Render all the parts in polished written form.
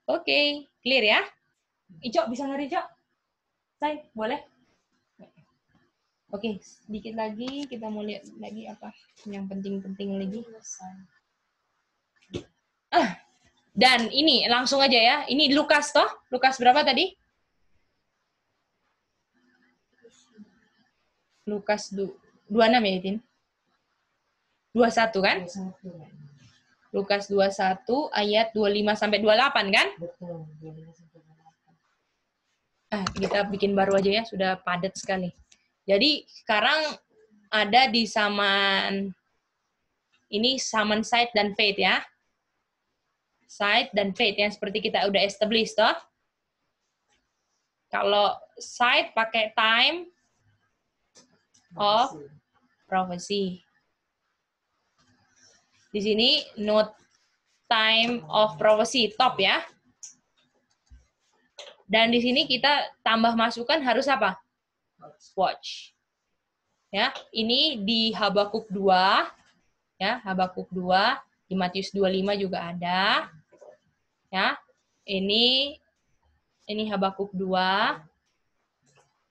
Oke, clear ya? Ico, bisa ngeri, Cok? Say, boleh? Oke, sedikit lagi. Kita mau lihat lagi apa yang penting-penting lagi. Dan ini, langsung aja ya. Ini Lukas, toh? Lukas berapa tadi? Lukas 26 ya, Tin? 21 kan? Lukas 21 ayat 25 sampai 28 kan? Betul, 25 sampai 28. Kita bikin baru aja ya, sudah padat sekali. Jadi sekarang ada di saman ini saman sight dan faith ya. Sight dan faith yang seperti kita udah establish toh. Kalau sight pakai time of prophecy. Di sini note time of prophecy top ya. Dan di sini kita tambah masukan harus apa? Watch. Ya, ini di Habakuk 2 ya, Habakuk 2, di Matius 25 juga ada. Ya. Ini Habakuk 2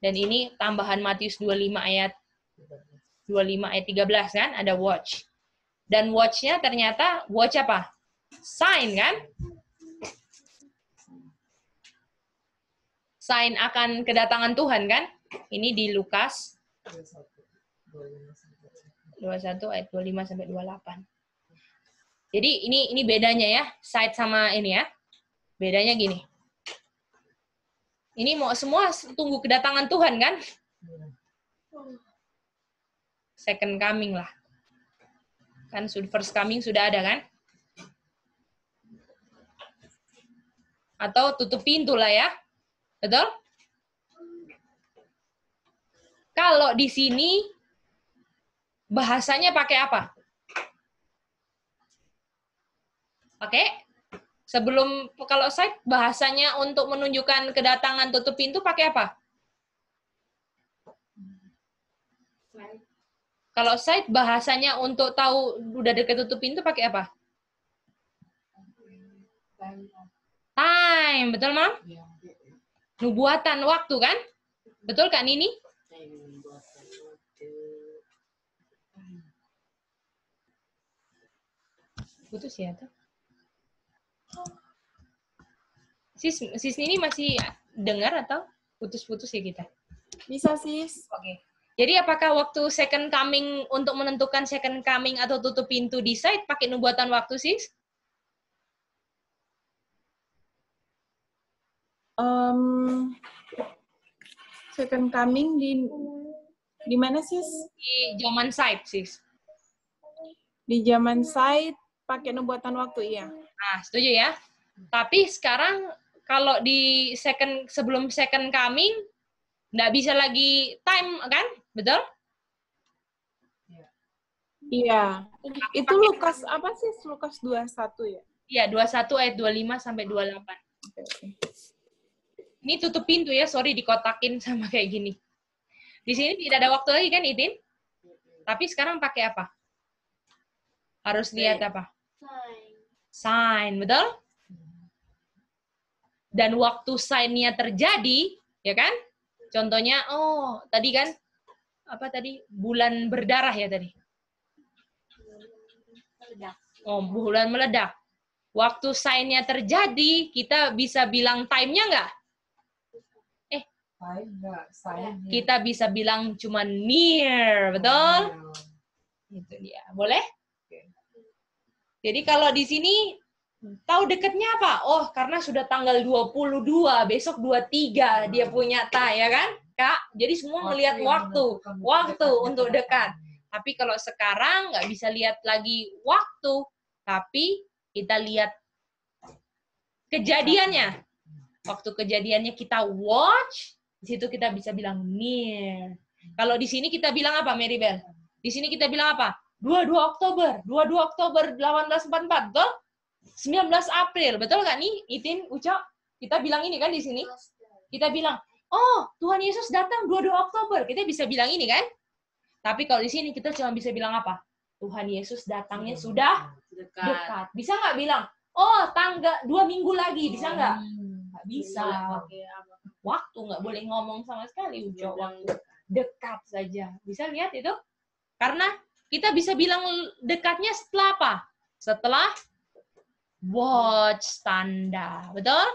dan ini tambahan Matius 25 ayat 13 kan, ada watch. Dan watch-nya ternyata watch apa? Sign kan? Sign akan kedatangan Tuhan kan? Ini di Lukas 21 ayat 25 sampai 28. Jadi ini bedanya ya, sight sama ini ya. Bedanya gini. Ini mau semua tunggu kedatangan Tuhan kan? Second coming lah. Kan first coming sudah ada kan? Atau tutup pintu lah ya. Betul? Kalau di sini bahasanya pakai apa? Pakai sebelum kalau sight bahasanya untuk menunjukkan kedatangan tutup pintu pakai apa? Kalau sight bahasanya untuk tahu udah dekat tutup pintu pakai apa? Time, betul Mam? Nubuatan waktu kan? Betul kan ini? Putus ya tuh. Sis ini masih dengar atau putus-putus ya kita? Bisa, Sis. Oke. Jadi apakah waktu second coming untuk menentukan second coming atau tutup pintu di site pakai nubuatan waktu, Sis? Second coming di mana, Sis? Di zaman site, Sis. Di zaman site pakai nubuatan waktu, iya. Nah, setuju ya. Tapi sekarang kalau di sebelum second coming nggak bisa lagi time kan? Betul? Iya. Itu Lukas apa sih? Lukas 21 ya? Iya, 21 ayat 25 sampai 28. Okay. Ini tutup pintu ya, sorry dikotakin sama kayak gini. Di sini tidak ada waktu lagi kan, Idin? Tapi sekarang pakai apa? Harus lihat apa? Sign, betul? Dan waktu sign-nya terjadi, ya kan? Contohnya, tadi kan, apa tadi? Bulan berdarah ya tadi? Bulan meledak. Waktu sign-nya terjadi, kita bisa bilang time-nya nggak? Kita bisa bilang cuma near, betul? Itu dia. Boleh? Jadi kalau di sini tahu dekatnya apa? Oh, karena sudah tanggal 22, besok 23 dia punya ya kan? Kak, jadi semua ngelihat waktu untuk dekat. Tapi kalau sekarang nggak bisa lihat lagi waktu, tapi kita lihat kejadiannya. Waktu kejadiannya kita watch, di situ kita bisa bilang near. Kalau di sini kita bilang apa, Maribel? Di sini kita bilang apa? 22 Oktober 1844, betul? 19 April, betul nggak nih, Itin, Uca? Kita bilang ini kan di sini? Kita bilang, oh, Tuhan Yesus datang 22 Oktober. Kita bisa bilang ini kan? Tapi kalau di sini kita cuma bisa bilang apa? Tuhan Yesus datangnya sudah dekat. Bisa nggak bilang, oh tanggal 2 minggu lagi, bisa nggak? Nggak bisa. Pakai apa? Waktu nggak boleh ngomong sama sekali, Uco. Waktu dekat saja. Bisa lihat itu? Karena kita bisa bilang dekatnya setelah apa? Setelah watch tanda. Betul?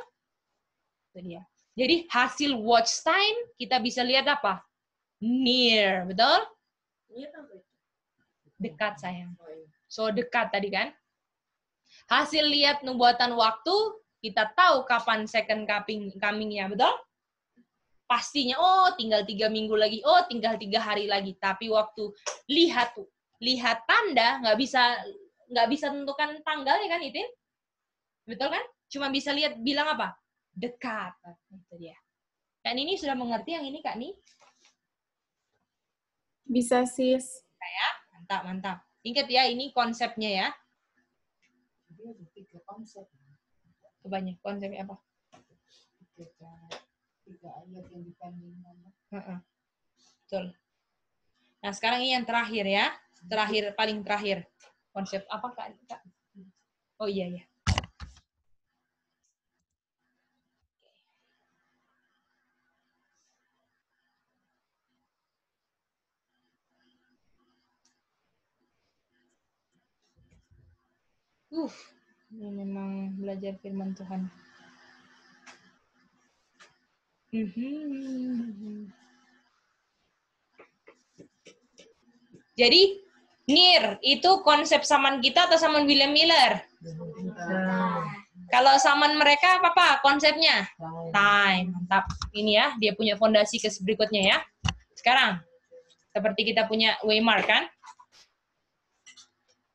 Itu dia. Jadi hasil watch time kita bisa lihat apa? Near. Betul? Ini apa itu? Dekat, sayang. Oh, iya. So, dekat tadi kan? Hasil lihat nubuatan waktu, kita tahu kapan second coming-nya. Betul? Pastinya, oh tinggal 3 minggu lagi, oh tinggal 3 hari lagi. Tapi waktu lihat tanda, nggak bisa tentukan tanggalnya kan, Itin? Betul kan? Cuma bisa lihat, bilang apa? Dekat. Itu dia. Kak Nini sudah mengerti yang ini, Kak Nini? Bisa, sis. Mantap, mantap. Ingat ya, ini konsepnya ya. Jadi ada 3 konsep. Kebanyak konsepnya apa? 3 ayat yang dikandungkan. Betul. Nah, sekarang ini yang terakhir ya. Terakhir, paling terakhir. Konsep apa, Kak? Oh iya, iya. Ini memang belajar firman Tuhan. Jadi, near itu konsep zaman kita atau zaman William Miller? Kalau zaman mereka apa konsepnya? Time. Mantap. Ini ya, dia punya fondasi ke berikutnya ya. Sekarang, seperti kita punya Weimar kan?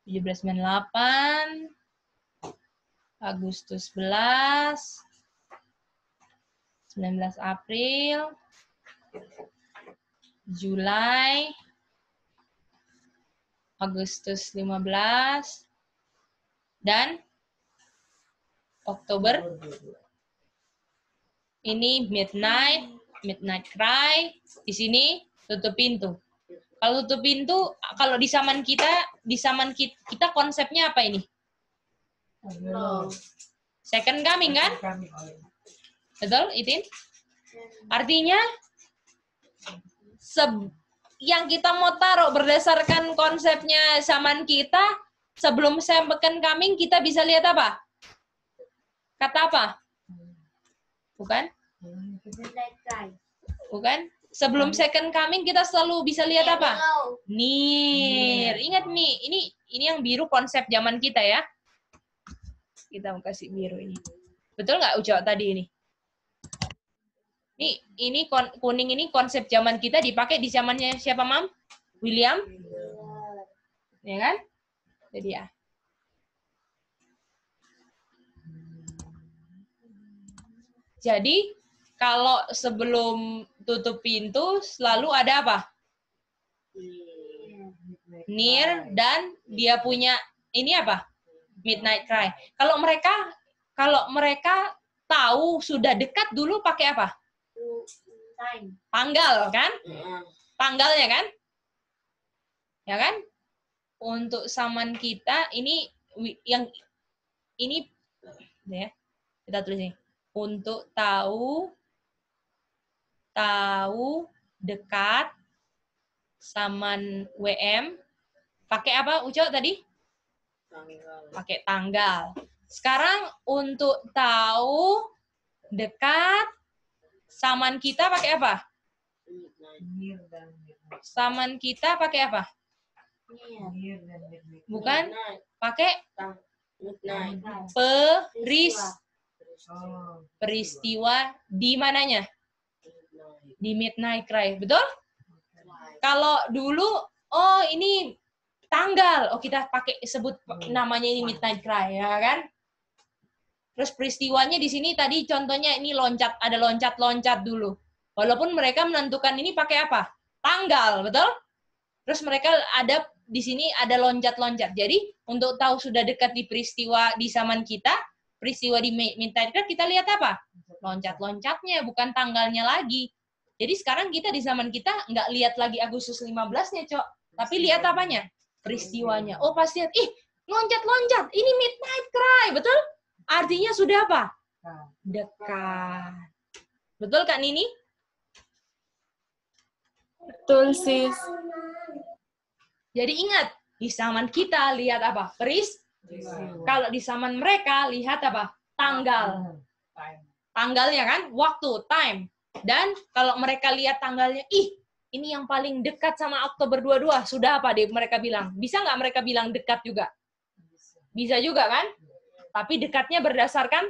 1798, Agustus 11, 19 April, Juli, Agustus 15, dan Oktober. Ini midnight cry. Di sini tutup pintu. Kalau tutup pintu, kalau di zaman kita konsepnya apa ini? Second coming kan? Betul, Itin? Artinya yang kita mau taruh berdasarkan konsepnya zaman kita, sebelum second coming kita bisa lihat apa? Kata apa? Bukan? Bukan? Sebelum second coming kita selalu bisa lihat apa? Near. Ingat nih, ini yang biru konsep zaman kita ya. Kita mau kasih biru ini. Betul nggak Uco tadi ini? Ini kuning ini konsep zaman kita dipakai di zamannya siapa, Mam? William? Ya kan? Jadi ya. Jadi kalau sebelum tutup pintu selalu ada apa? Near, dan dia punya ini apa? Midnight cry. Kalau mereka tahu sudah dekat dulu pakai apa? Tanggal kan? Tanggalnya kan? Ya kan? Untuk zaman kita ini yang ini ya. Kita tulis ini. Untuk tahu dekat zaman WM pakai apa Uco tadi? Pakai tanggal. Sekarang untuk tahu dekat zaman kita pakai apa? Zaman kita pakai apa? Bukan? Pakai peristiwa di mananya? Di midnight cry. Betul? Kalau dulu, oh ini tanggal. Oh kita pakai sebut namanya ini midnight cry, ya kan? Terus peristiwanya di sini tadi contohnya ini ada loncat-loncat dulu. Walaupun mereka menentukan ini pakai apa? Tanggal, betul? Terus mereka ada di sini ada loncat-loncat. Jadi untuk tahu sudah dekat di peristiwa di zaman kita, peristiwa di midnight cry kita lihat apa? Loncat-loncatnya, bukan tanggalnya lagi. Jadi sekarang kita di zaman kita nggak lihat lagi Agustus 15-nya, Cok. Tapi lihat apanya? Peristiwanya. Oh, pasti lihat, ih, loncat-loncat. Ini midnight cry, betul? artinya sudah apa? Dekat. Betul Kak Nini? Betul, sis. Jadi ingat, di zaman kita lihat apa? Kalau di zaman mereka lihat apa? Tanggal. Tanggalnya kan? Waktu, time. Dan kalau mereka lihat tanggalnya, ini yang paling dekat sama Oktober 22. Sudah apa deh mereka bilang? Bisa nggak mereka bilang dekat juga? Bisa juga kan? Tapi dekatnya berdasarkan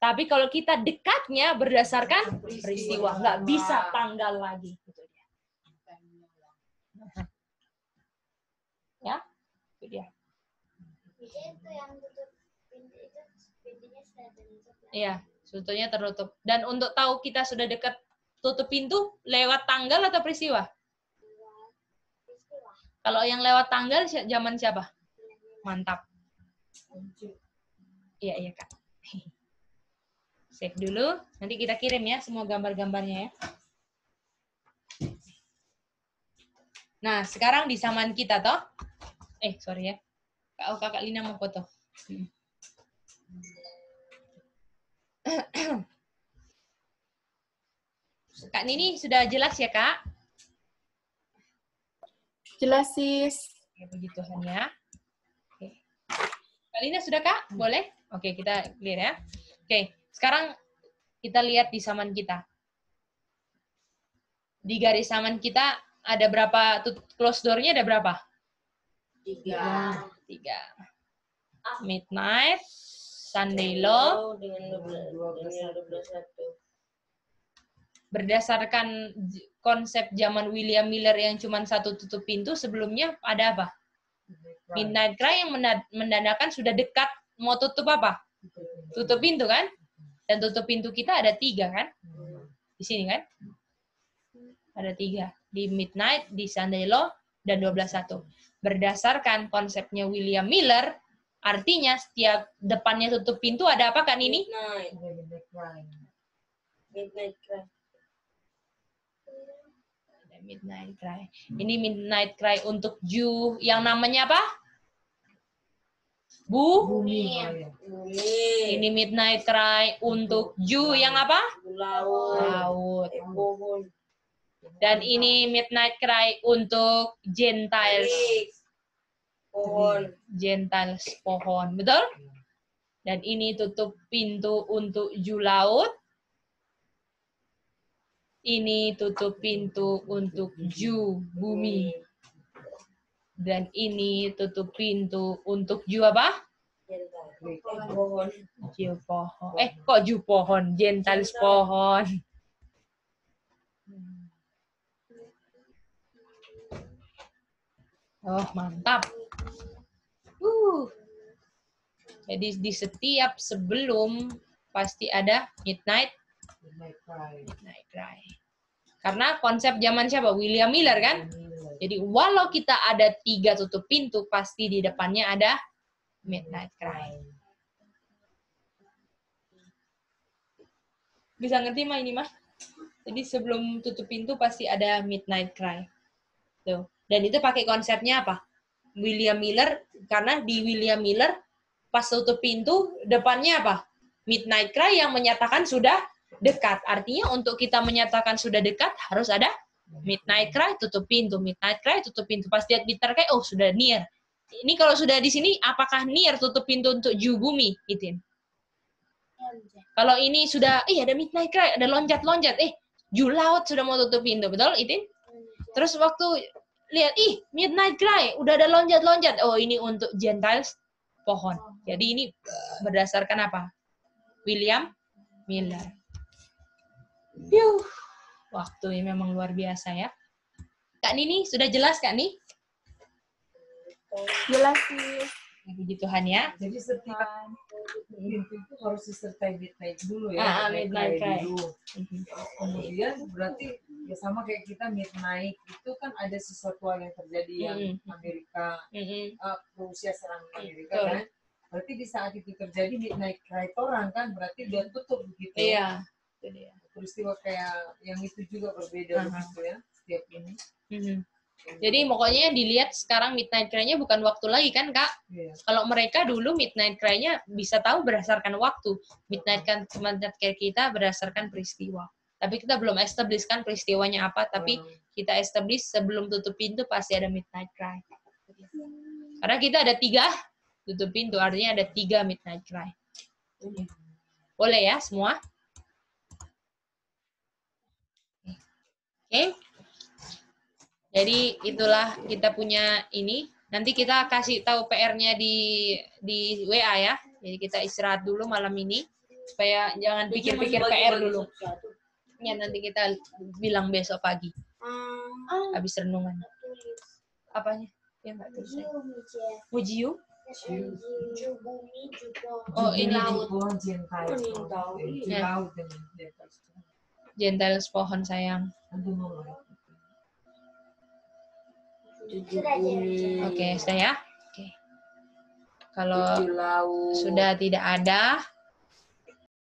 Tapi kalau kita dekatnya berdasarkan peristiwa. Nggak bisa tanggal lagi. Itu dia. Ya, itu dia. Itu yang tutup pintu itu pintunya sudah tertutup. Iya, sebetulnya tertutup. Dan untuk tahu kita sudah dekat tutup pintu, lewat tanggal atau peristiwa? Peristiwa. Kalau yang lewat tanggal, zaman siapa? Mantap. Iya, Kak. Save dulu. Nanti kita kirim ya semua gambar-gambarnya ya. Nah, sekarang di zaman kita toh. Sorry ya. Kakak Lina mau foto. Kak Nini sudah jelas ya, Kak? Jelas, sis. Oke, puji Tuhan ya. Oke. Kak Lina sudah, Kak? Boleh? Oke, kita clear ya. Oke, sekarang kita lihat di zaman kita. Di garis zaman kita ada berapa, close door-nya ada berapa? 3. Midnight, Sunday Law, berdasarkan konsep zaman William Miller yang cuma satu tutup pintu, sebelumnya ada apa? Midnight Cry yang menandakan sudah dekat mau tutup apa? Tutup pintu kan? Dan tutup pintu kita ada 3 kan? Di sini kan? Ada 3. Di Midnight, di Sunday Law, dan 12.1. Berdasarkan konsepnya William Miller, artinya setiap depannya tutup pintu ada apa Kak Nini? Midnight Cry. Ada Midnight Cry. Ini Midnight Cry untuk Jew yang namanya apa? Bumi. Ini Midnight Cry untuk Jew yang apa? Laut. Dan ini Midnight Cry untuk Gentiles. Gentiles pohon. Betul? Dan ini tutup pintu untuk Jew laut. Ini tutup pintu untuk Jew bumi. Dan ini tutup pintu untuk Jew apa? Jew pohon. Kok Jew pohon? Gentiles pohon. Oh, mantap. Jadi di setiap sebelum pasti ada Midnight Cry. Karena konsep zaman siapa? William Miller kan? Jadi walau kita ada 3 tutup pintu, pasti di depannya ada Midnight Cry. Bisa ngerti mah ini mah? Jadi sebelum tutup pintu pasti ada Midnight Cry. Tuh. Dan itu pakai konsepnya apa? William Miller, karena di William Miller pas tutup pintu depannya apa? Midnight Cry yang menyatakan sudah dekat. Artinya untuk kita menyatakan sudah dekat harus ada Midnight Cry tutup pintu, Midnight Cry tutup pintu. Pas lihat Midnight Cry, oh sudah near. Ini kalau sudah di sini apakah near tutup pintu untuk Jew bumi? Itin. Kalau ini sudah, ada Midnight Cry, ada loncat-loncat, Jew laut sudah mau tutup pintu, betul Itin? Terus waktu lihat, Midnight Cry, udah ada loncat-loncat. Oh, ini untuk Gentiles pohon. Jadi ini berdasarkan apa? William Miller. Waktu ini memang luar biasa ya. Kak Nini, sudah jelas Kak Nini? Jelas, sis. Puji Tuhan ya. Jadi setiap pintu itu harus disertai midnight dulu ya. Midnight Cry. Dulu. Kemudian berarti ya sama kayak kita midnight itu kan ada sesuatu yang terjadi yang Amerika, Rusia serang Amerika kan. Berarti di saat itu terjadi midnight cry orang kan berarti dia tutup begitu. Iya. Peristiwa kayak yang itu juga berbeda begitu ya setiap ini. Jadi pokoknya dilihat sekarang midnight cry-nya bukan waktu lagi kan, Kak? Iya. Kalau mereka dulu midnight cry-nya bisa tahu berdasarkan waktu. Midnight cry kita berdasarkan peristiwa. Tapi kita belum establish kan peristiwanya apa, tapi kita establish sebelum tutup pintu pasti ada midnight cry. Karena kita ada 3 tutup pintu, artinya ada 3 midnight cry. Boleh ya semua? Oke. Jadi itulah kita punya ini. Nanti kita kasih tahu PR-nya di WA ya. Jadi kita istirahat dulu malam ini supaya jangan pikir-pikir PR dulu. Ya nanti kita bilang besok pagi. Habis renungan. Apanya? Ya enggak tulis. Mujiu? Bumi juga. Oh, ini pohon Gentiles. Ya. Gentiles pohon sayang. Oke, sudah ya? Oke. Kalau sudah tidak ada,